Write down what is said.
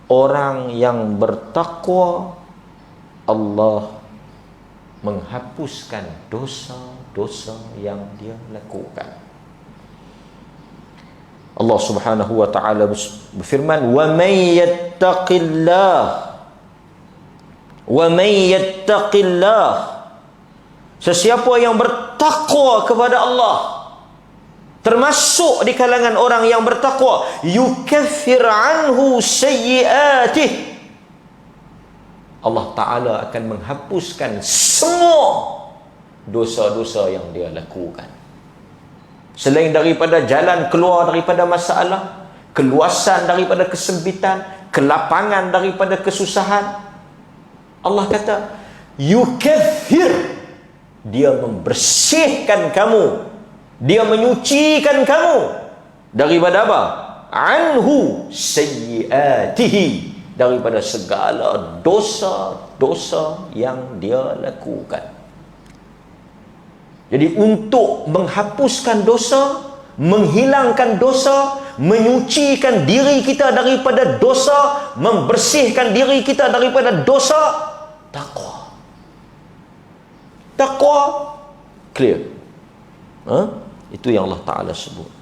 orang yang bertakwa, Allah menghapuskan dosa-dosa yang dia lakukan. Allah Subhanahu wa taala berfirman, "Wa may yattaqillah, sesiapa yang bertakwa kepada Allah, termasuk di kalangan orang yang bertakwa, yukaffir anhu sayyi'atih, Allah Ta'ala akan menghapuskan semua dosa-dosa yang dia lakukan. Selain daripada jalan keluar daripada masalah, keluasan daripada kesempitan, kelapangan daripada kesusahan, Allah kata yukaffir, dia membersihkan kamu, dia menyucikan kamu daripada apa? Anhu sayyiatihi, daripada segala dosa-dosa yang dia lakukan. Jadi untuk menghapuskan dosa, menghilangkan dosa, menyucikan diri kita daripada dosa, membersihkan diri kita daripada dosa, takwa. Takwa clear. Itu yang Allah Ta'ala sebut.